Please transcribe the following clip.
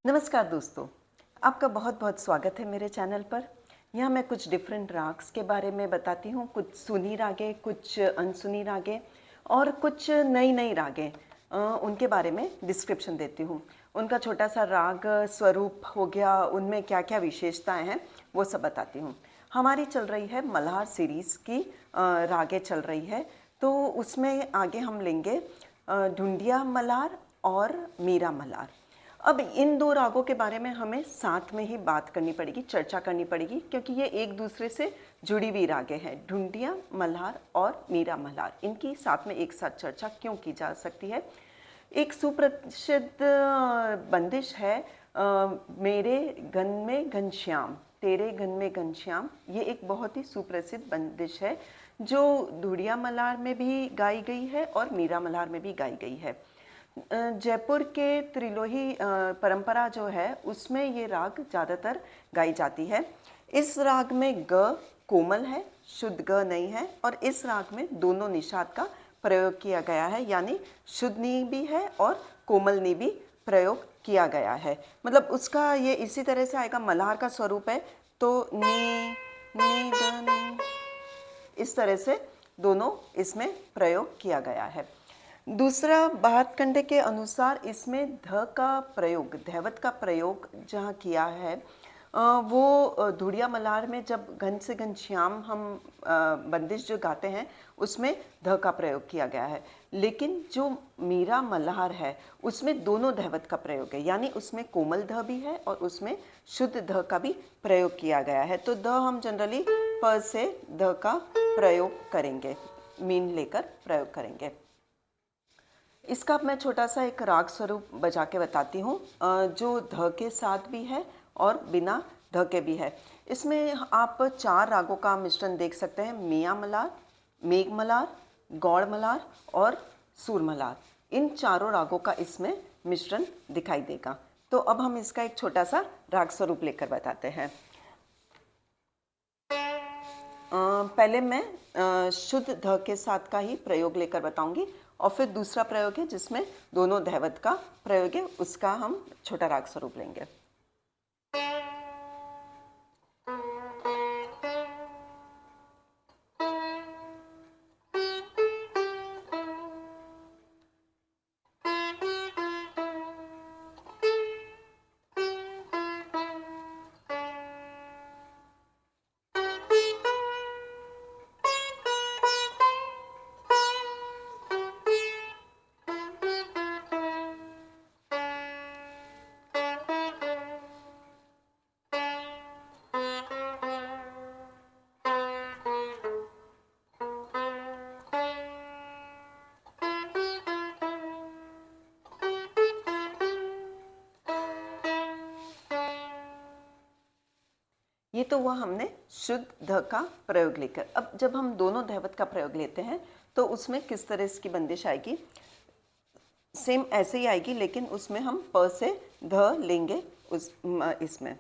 नमस्कार दोस्तों, आपका बहुत बहुत स्वागत है मेरे चैनल पर। यहाँ मैं कुछ डिफरेंट राग्स के बारे में बताती हूँ, कुछ सुनी रागें, कुछ अनसुनी रागें और कुछ नई नई रागें, उनके बारे में डिस्क्रिप्शन देती हूँ। उनका छोटा सा राग स्वरूप हो गया, उनमें क्या क्या विशेषताएं हैं वो सब बताती हूँ। हमारी चल रही है मल्हार सीरीज़ की रागें चल रही है, तो उसमें आगे हम लेंगे ढूंढिया मल्हार और मीरा मल्हार। अब इन दो रागों के बारे में हमें साथ में ही बात करनी पड़ेगी, चर्चा करनी पड़ेगी, क्योंकि ये एक दूसरे से जुड़ी हुई रागें हैं। ढूंढिया मल्हार और मीरा मल्हार, इनकी साथ में एक साथ चर्चा क्यों की जा सकती है। एक सुप्रसिद्ध बंदिश है मेरे गन में घनश्याम, तेरे गन में घनश्याम। ये एक बहुत ही सुप्रसिद्ध बंदिश है जो ढूंढिया मल्हार में भी गाई गई है और मीरा मल्हार में भी गाई गई है। जयपुर के त्रिलोही परंपरा जो है उसमें ये राग ज़्यादातर गाई जाती है। इस राग में ग कोमल है, शुद्ध ग नहीं है, और इस राग में दोनों निषाद का प्रयोग किया गया है, यानी शुद्ध नी भी है और कोमल नी भी प्रयोग किया गया है। मतलब उसका ये इसी तरह से आएगा। मल्हार का स्वरूप है तो नी नी द नी, इस तरह से दोनों इसमें प्रयोग किया गया है। दूसरा, भातखंडे के अनुसार इसमें ध का प्रयोग, धैवत का प्रयोग जहाँ किया है वो ढूंढिया मल्हार में जब घन से घनश्याम हम बंदिश जो गाते हैं उसमें ध का प्रयोग किया गया है। लेकिन जो मीरा मल्हार है उसमें दोनों धैवत का प्रयोग है, यानी उसमें कोमल ध भी है और उसमें शुद्ध ध का भी प्रयोग किया गया है। तो ध हम जनरली प से ध का प्रयोग करेंगे, मीन लेकर प्रयोग करेंगे। इसका अब मैं छोटा सा एक राग स्वरूप बजा के बताती हूँ जो ध के साथ भी है और बिना ध के भी है। इसमें आप चार रागों का मिश्रण देख सकते हैं: मियाँ मल्हार, मेघ मल्हार, गौड़ मल्हार और सूर मल्हार। इन चारों रागों का इसमें मिश्रण दिखाई देगा। तो अब हम इसका एक छोटा सा राग स्वरूप लेकर बताते हैं। पहले मैं शुद्ध ध के साथ का ही प्रयोग लेकर बताऊंगी और फिर दूसरा प्रयोग है जिसमें दोनों धैवत का प्रयोग है, उसका हम छोटा राग स्वरूप लेंगे। ये तो हुआ हमने शुद्ध ध का प्रयोग लेकर। अब जब हम दोनों धैवत का प्रयोग लेते हैं तो उसमें किस तरह की बंदिश आएगी। सेम ऐसे ही आएगी, लेकिन उसमें हम प से ध लेंगे इसमें।